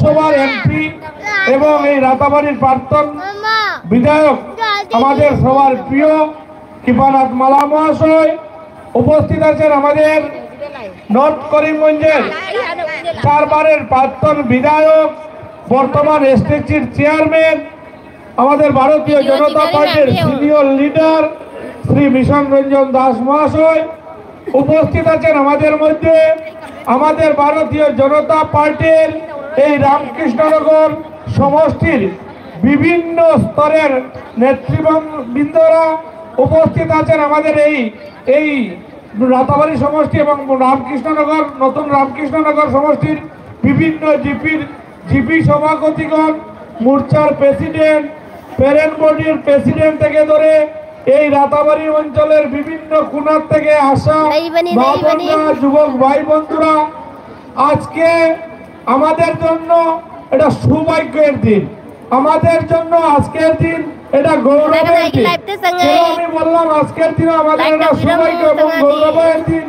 লোকসভার এমপি এবং এই রাতাবাড়ির প্রাক্তন বিধায়ক আমাদের সবার প্রিয় কৃপানাথ মালা মহাশয় উপস্থিত আছেন। আমাদের নর্থ করিমগঞ্জের 4 বারের প্রাক্তন বিধায়ক, বর্তমান এসটিসির চেয়ারম্যান, আমাদের ভারতীয় জনতা পার্টির senior leader Shri mission Ranjan Das মহাশয় উপস্থিত আছেন। আমাদের মধ্যে আমাদের ভারতীয় জনতা পার্টির এই রামকৃষ্ণনগর সমষ্টির বিভিন্ন স্তরের নেতৃবৃন্দরা উপস্থিত আছেন। আমাদের এই রাতাবাড়ি সমষ্টি এবং রামকৃষ্ণনগর নতুন রামকৃষ্ণনগর সমষ্টির বিভিন্ন জিপি সভাপতিগণ, মোর্চার প্রেসিডেন্ট, প্যারেন্ট বডির প্রেসিডেন্ট থেকে ধরে এই রাতাবাড়ি অঞ্চলের বিভিন্ন কোণার থেকে আসা যুবক ভাই বন্ধুরা, আজকে আমাদের জন্য এটা সৌভাগ্যের দিন, আমাদের জন্য আজকের দিন এটা গৌরবের দিন। আমি বললাম আজকের দিন আমাদের এটা সৌভাগ্য এবং গৌরবের দিন।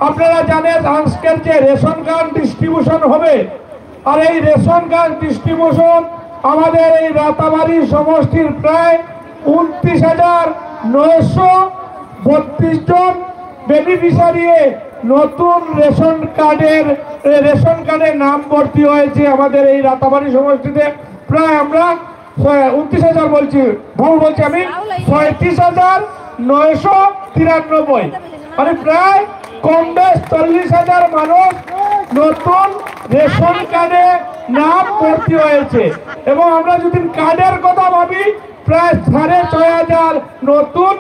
আপনারা জানেন আজকের যে রেশন কার্ড ডিস্ট্রিবিউশন হবে, আর এই রেশন কার্ড ডিস্ট্রিবিউশন আমাদের এই রাতাবাড়ি সমষ্টির প্রায় 29,932 জন বেনিফিশিয়ারি নতুন রেশন কার্ডের নাম ভর্তি হয়েছে। আমাদের এই রাতাবাড়ি সমষ্টিতে প্রায় আমরা 29,000 বলছি, ভুল বলছি আমি, 37,993, মানে প্রায় কম বেশ 40,000 মানুষ নতুন রেশন কার্ডে নাম ভর্তি হয়েছে। এবং আমরা যদি কার্ডের কথা ভাবি, প্রায় 6,500 নতুন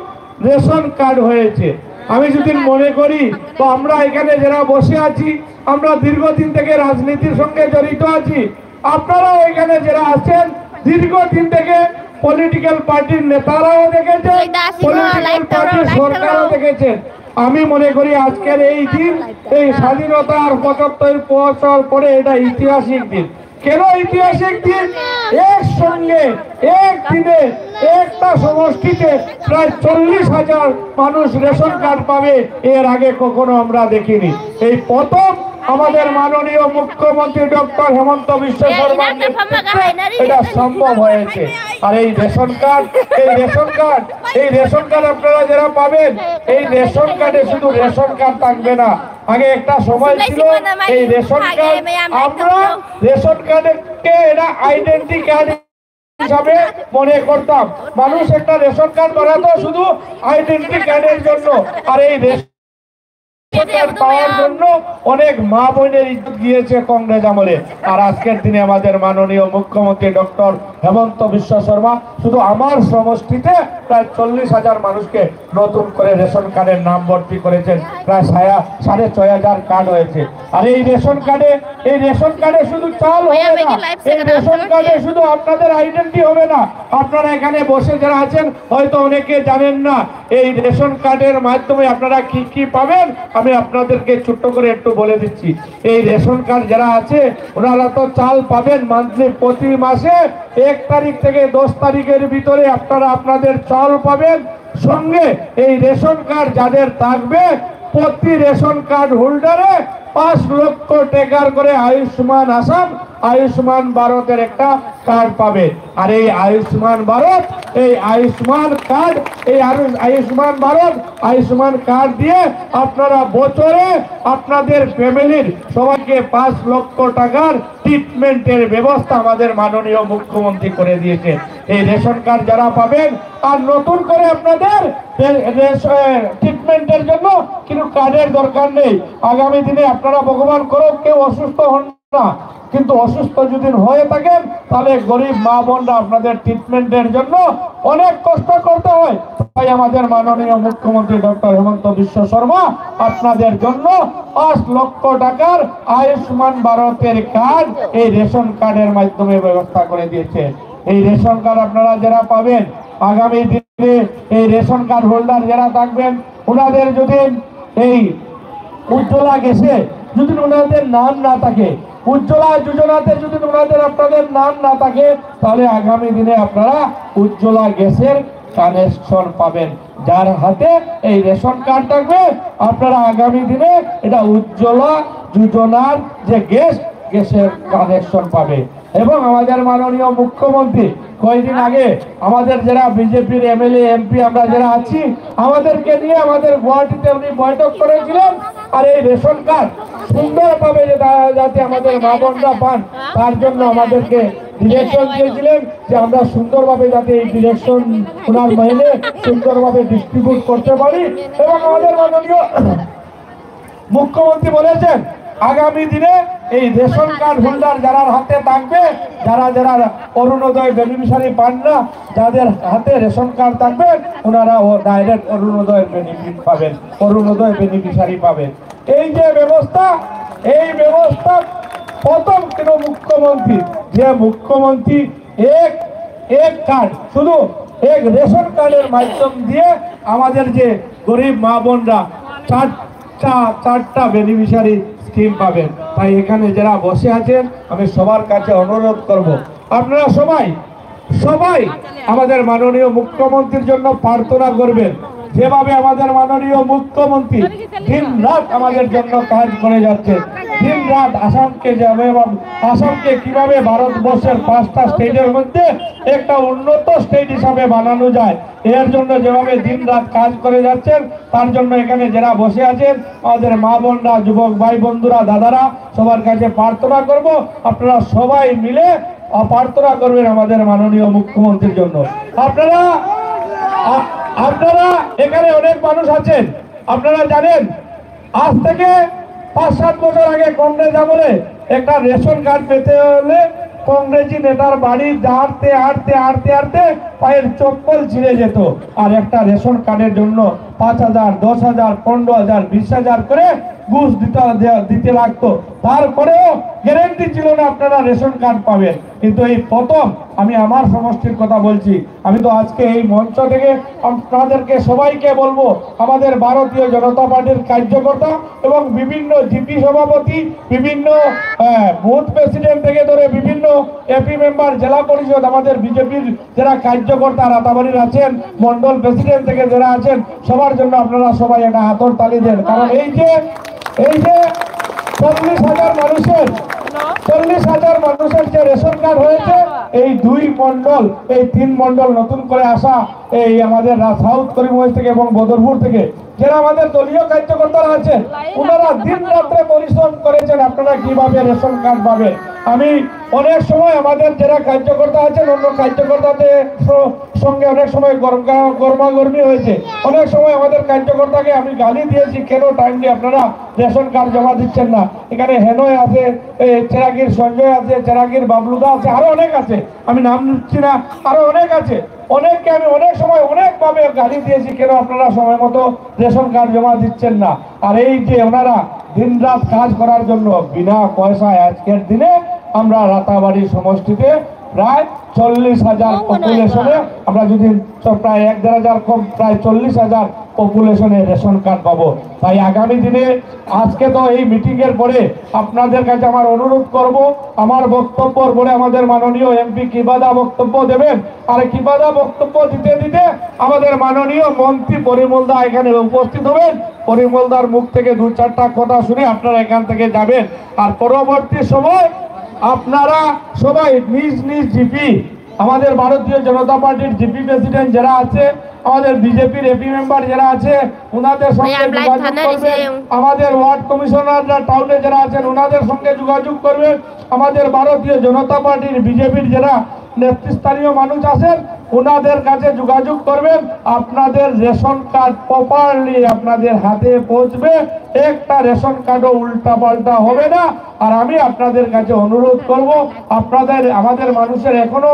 রেশন কার্ড হয়েছে। আমি যদি মনে করি তো আমরা এখানে যারা বসে আছি, আমরা দীর্ঘদিন থেকে রাজনীতির সঙ্গে জড়িত আছি, আপনারাও এখানে যারা আছেন দীর্ঘদিন থেকে পলিটিক্যাল পার্টির নেতারাও দেখেছেন, পলিটিক্যাল পার্টির সরকারও দেখেছেন। আমি মনে করি আজকের এই দিন, এই স্বাধীনতার 75 বছর পরে এটা ঐতিহাসিক দিন। কেন ঐতিহাসিক দিন? একসঙ্গে একদিনে একটা সমষ্টিতে প্রায় 40,000 মানুষ রেশন কার্ড পাবে, এর আগে কখনো আমরা দেখিনি। এই প্রথম আমাদের মাননীয় মুখ্যমন্ত্রী ডক্টর হেমন্ত বিশ্ব শর্মার নেতৃত্বে এটা সম্ভব হয়েছে। আর এই রেশন কার্ড আপনারা যারা পাবেন, এই রেশন কার্ডে শুধু রেশন কার্ড থাকবে না। আগে একটা সময় ছিল এই রেশন কার্ড, আমরা রেশন কার্ডকে এটা আইডেন্টি কার্ড হিসাবে মনে করতাম। মানুষ একটা রেশন কার্ড বানাতো শুধু আইডেন্টি কার্ডের জন্য, আর এই পাওয়ার জন্য অনেক মা বোনের ইজ্জত গিয়েছে কংগ্রেস আমলে। আর আজকের দিনে আমাদের মাননীয় মুখ্যমন্ত্রী ডক্টর হেমন্ত বিশ্ব শর্মা শুধু আমার সমষ্টিতে প্রায় 40,000 মানুষকে নতুন করে রেশন কার্ডের নাম ভর্তি করেছেন। প্রায় 6,500 কার্ড হয়েছে। আর এই রেশন কার্ডে শুধু চাল হবে না, এই রেশন কার্ডে শুধু আপনাদের আইডেন্টি হবে না। আপনারা এখানে বসে যারা আছেন হয়তো অনেকে জানেন না, এই রেশন কার্ডের মাধ্যমে আপনারা কি কি পাবেন আমি আপনাদেরকে ছোট্ট করে একটু বলে দিচ্ছি। এই রেশন কার্ড যারা আছে ওনারা তো চাল পাবেন মান্থলি, প্রতি মাসে 1 তারিখ থেকে 10 তারিখের ভিতরে আপনারা আপনাদের চাল পাবেন। সঙ্গে এই রেশন কার্ড যাদের থাকবে, প্রতি রেশন কার্ড হোল্ডারে 5 লক্ষ টাকার করে আয়ুষ্মান আসাম, আয়ুষ্মান ভারতের একটা কার্ড পাবে। আর এই আয়ুষ্মান ভারত, এই আয়ুষ্মান কার্ড, এই আয়ুষ্মান ভারত আয়ুষ্মান কার্ড দিয়ে আপনারা বছরে আপনাদের ফ্যামিলির সবাইকে 5 লক্ষ টাকার ট্রিটমেন্টের ব্যবস্থা আমাদের মাননীয় মুখ্যমন্ত্রী করে দিয়েছে। এই রেশন কার্ড যারা পাবেন, আর নতুন করে আপনাদের ট্রিটমেন্টের জন্য কিন্তু কার্ডের দরকার নেই। আগামী দিনে আপনারা ভগবান করুক কেউ অসুস্থ হন না, কিন্তু অসুস্থ যদি হয়ে থাকেন তাহলে গরিব মা বোনরা আপনাদের ট্রিটমেন্টের জন্য অনেক কষ্ট করতে হয়। তাই আমাদের মাননীয় মুখ্যমন্ত্রী ডক্টর হেমন্ত বিশ্ব শর্মা আপনাদের জন্য 5 লক্ষ টাকার আয়ুষ্মান ভারতের কার্ড এই রেশন কার্ডের মাধ্যমে ব্যবস্থা করে দিয়েছে। এই রেশন কার্ড আপনারা যারা পাবেন, আগামী দিনে এই রেশন কার্ড হোল্ডার যারা থাকবেন, ওনাদের যদি এই উজ্জ্বলা গ্যাসে যদি ওনাদের নাম না থাকে, উজ্জ্বলা যোজনাতে যদি ওনাদের আপনাদের নাম না থাকে, তাহলে আগামী দিনে আপনারা উজ্জ্বলা গ্যাসের কানেকশন পাবেন। যার হাতে এই রেশন কার্ড থাকবে, আপনারা আগামী দিনে এটা উজ্জ্বলা যোজনার যে গ্যাস গ্যাসের কানেকশন পাবে। এবং আমাদের মাননীয় মুখ্যমন্ত্রী কয়েকদিন আগে আমাদের যারা বিজেপির এমএলএ এমপি আমরা যারা আছি আমাদেরকে নিয়ে আমাদের গুয়াহাটিতে উনি বৈঠক করেছিলেন। আর এই রেশন কার্ড সুন্দরভাবে যাতে আমাদের মা বোনরা পান তার জন্য আমাদেরকে ডিরেকশন দিয়েছিলেন যে আমরা সুন্দরভাবে যাতে এই ডিরেকশন ওনার মেনে সুন্দরভাবে ডিস্ট্রিবিউট করতে পারি। এবং আমাদের মাননীয় মুখ্যমন্ত্রী বলেছেন আগামী দিনে এই রেশন কার্ড হোল্ডার যারা হাতে থাকবে, যারা যারা অরুণোদয় বেনিফিশিয়ারি পান না, যাদের হাতে রেশন কার্ড থাকবে ওনারা ডাইরেক্ট অরুণোদয়ের বেনিফিট পাবেন, অরুণোদয় বেনিফিশিয়ারি পাবেন। এই যে ব্যবস্থা, এই ব্যবস্থা প্রথম কেন মুখ্যমন্ত্রী, যে মুখ্যমন্ত্রী এক কার্ড শুধু এক রেশন কার্ডের মাধ্যম দিয়ে আমাদের যে গরিব মা বোনরা চারটা বেনিফিশিয়ারি স্কিম পাবেন। তাই এখানে যারা বসে আছেন আমি সবার কাছে অনুরোধ করব আপনারা সবাই আমাদের মাননীয় মুখ্যমন্ত্রীর জন্য প্রার্থনা করবেন। যেভাবে আমাদের মাননীয় মুখ্যমন্ত্রী দিন রাত আমাদের জন্য কাজ করে যাচ্ছে, দিন রাত আসামকে কিভাবে ভারতবর্ষের 5টা স্টেটের মধ্যে একটা উন্নত স্টেট হিসাবে বানানো যায় এর জন্য যেভাবে দিন রাত কাজ করে যাচ্ছেন তার জন্য এখানে যারা বসে আছেন আমাদের মা বোনরা, যুবক ভাই বন্ধুরা, দাদারা সবার কাছে প্রার্থনা করব আপনারা সবাই মিলে প্রার্থনা করবেন আমাদের মাননীয় মুখ্যমন্ত্রীর জন্য। আপনারা এখানে অনেক মানুষ আছেন, আপনারা জানেন আজ থেকে 5-7 বছর আগে কংগ্রেস আমলে একটা রেশন কার্ড পেতে হলে কংগ্রেসি নেতার বাড়ি হাঁটতে পায়ের চপ্পল ছিঁড়ে যেত। আর একটা রেশন কার্ডের জন্য 5,000, 10,000, 15,000, 20,000 করে ঘুষ দিতে লাগতো। তারপরেও গ্যারেন্টি ছিল না আপনারা রেশন কার্ড পাবেন। কিন্তু এই প্রথম আমি আমার সমষ্টির কথা বলছি, আমি তো আজকে এই মঞ্চ থেকে আপনাদেরকে সবাইকে বলবো আমাদের ভারতীয় জনতা পার্টির কার্যকর্তা এবং বিভিন্ন জিপি সভাপতি, বিভিন্ন বুথ প্রেসিডেন্ট থেকে ধরে বিভিন্ন এপি মেম্বার, জেলা পরিষদ, আমাদের বিজেপির যারা কার্যকর্তা রাতাবাড়ির আছেন, মন্ডল প্রেসিডেন্ট থেকে যারা আছেন সবার জন্য আপনারা সবাই একটা হাতর তালি দেন। কারণ এই যে 40,000 মানুষের যে রেশন কার্ড হয়েছে এই 2 মন্ডল, এই 3 মন্ডল নতুন করে আসা এই আমাদের সাউথ করিমগঞ্জ থেকে এবং বদরপুর থেকে যারা আমাদের দলীয় কার্যকর্তারা আছেন ওনারা দিন রাত্রে পরিশ্রম করেছেন আপনারা কিভাবে রেশন কার্ড পাবেন। আমি অনেক সময় আমাদের যারা কার্যকর্তা আছেন অন্য কার্যকর্তাদের সঙ্গে অনেক সময় গরমাগর্মি হয়েছে, অনেক সময় আমাদের কার্যকর্তাকে আমি গালি দিয়েছি কেন টাইমলি আপনারা রেশন কার্ড জমা দিচ্ছেন না। এখানে হেনয় আছে, চেরাগির সঞ্জয় আছে, চেরাগির বাবলুদা আছে, আরো অনেক আছে, আমি নাম নিচ্ছি না, আরো অনেক আছে। অনেককে আমি অনেক সময় অনেকভাবে গালি দিয়েছি কেন আপনারা সময় মতো রেশন কার্ড জমা দিচ্ছেন না। আর এই যে ওনারা দিন রাত কাজ করার জন্য বিনা পয়সায় আজকের দিনে আমরা রাতাবাড়ি সমষ্টিতে প্রায় 40,000 পপুলেশনে আমরা যদি প্রায় 1-1.5 কম প্রায় 40,000 পপুলেশনে রেশন কার্ড পাবো। তাই আগামী দিনে আজকে তো এই মিটিং এর পরে আপনাদের কাছে আমার অনুরোধ করব আমার বক্তব্যের পরে আমাদের মাননীয় এমপি কিবাদা বক্তব্য দেবেন। আর কিবাদা বক্তব্য দিতে দিতে আমাদের মাননীয় মন্ত্রী পরিমলদা এখানে উপস্থিত হবেন। পরিমলদার মুখ থেকে 2-4টা কথা শুনে আপনারা এখান থেকে যাবেন। আর পরবর্তী সময় আপনারা সবাই নিজ নিজ জিপি, আমাদের ভারতীয় জনতা পার্টির জিপি প্রেসিডেন্ট যারা আছে, আমাদের বিজেপির এপি মেম্বার যারা আছে ওনাদের সঙ্গে যোগাযোগ করবেন, আমাদের ওয়ার্ড কমিশনাররা টাউনে যারা আছেন ওনাদের সঙ্গে যোগাযোগ করবেন, আমাদের ভারতীয় জনতা পার্টির বিজেপির যারা নেতৃস্থানীয় মানুষ আছেন ওনাদের কাছে যোগাযোগ করবেন। আপনাদের রেশন কার্ড প্রপারলি আপনাদের হাতে পৌঁছবে, একটা রেশন কার্ডও উল্টা পাল্টা হবে না। আর আমি আপনাদের কাছে অনুরোধ করব আমাদের মানুষের এখনো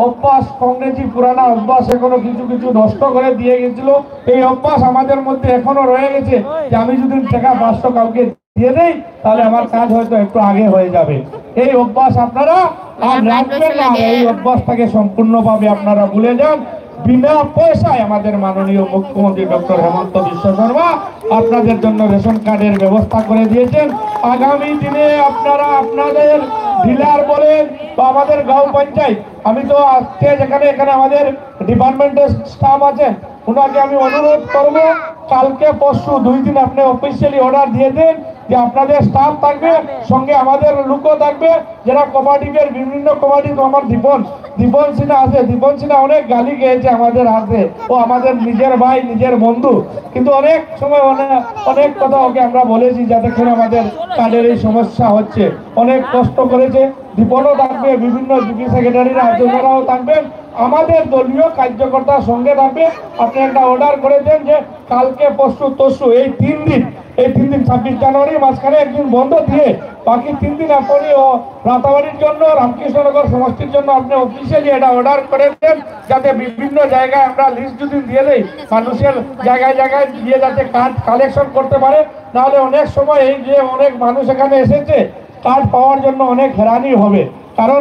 অভ্যাস, কংগ্রেসি পুরানা অভ্যাস এখনো কিছু নষ্ট করে দিয়ে গেছিল, এই অভ্যাস আমাদের মধ্যে এখনো রয়ে গেছে যে আমি যদি টাকা 500 কাউকে দিয়ে দেই তাহলে আমার কাজ হয়তো একটু আগে হয়ে যাবে। এই অভ্যাস আপনারা আর রাখবেন না, এই অভ্যাসটাকে সম্পূর্ণভাবে আপনারা ভুলে যান। বিনা পয়সায় আমাদের মাননীয় মুখ্যমন্ত্রী ডক্টর হেমন্ত বিশ্ব শর্মা আপনাদের জন্য রেশন কার্ডের ব্যবস্থা করে দিয়েছেন। আগামী দিনে আপনারা আপনাদের ডিলার বলেন বা আমাদের গাঁও পঞ্চায়েত, আমি তো আজকে যেখানে এখানে আমাদের ডিপার্টমেন্টের স্টাফ আছেন ওনাকে আমি অনুরোধ করব কালকে পরশু 2 দিন আপনি অফিসিয়ালি অর্ডার দিয়ে দেন যে আপনাদের স্টাফ থাকবে, সঙ্গে আমাদের লোকও থাকবে, যারা কোঅপারেটিভের বিভিন্ন কোঅপারেটিভ। আমার দীপন সিনহা আছে, দীপন সিনহা অনেক গালি খেয়েছে আমাদের হাতে, ও আমাদের নিজের ভাই নিজের বন্ধু, কিন্তু অনেক সময় অনেক কথা ওকে আমরা বলেছি যাতে করে আমাদের কার্ডের এই সমস্যা হচ্ছে। অনেক কষ্ট করেছে। দীপনও থাকবে, বিভিন্ন ডিপি সেক্রেটারিরা আলোচনারাও থাকবেন, আমাদের দলীয় কার্যকর্তার সঙ্গে থাকবে। আপনি একটা অর্ডার করে দেন যে কালকে পরশু তরশু এই 3 দিন 26 জানুয়ারি মাঝখানে একদিন বন্ধ দিয়ে বাকি 3 দিন আপনি রাতাবাড়ির জন্য রামকৃষ্ণনগর সমষ্টির জন্য আপনি অফিসিয়ালি এটা অর্ডার করে দেন, যাতে বিভিন্ন জায়গায় আমরা লিস্ট যদি দিয়ে দেই মানুষের জায়গায় জায়গায় দিয়ে যাতে কার্ড কালেকশন করতে পারে। নাহলে অনেক সময় এই যে অনেক মানুষ এখানে এসেছে কার্ড পাওয়ার জন্য অনেক হেরানি হবে, কারণ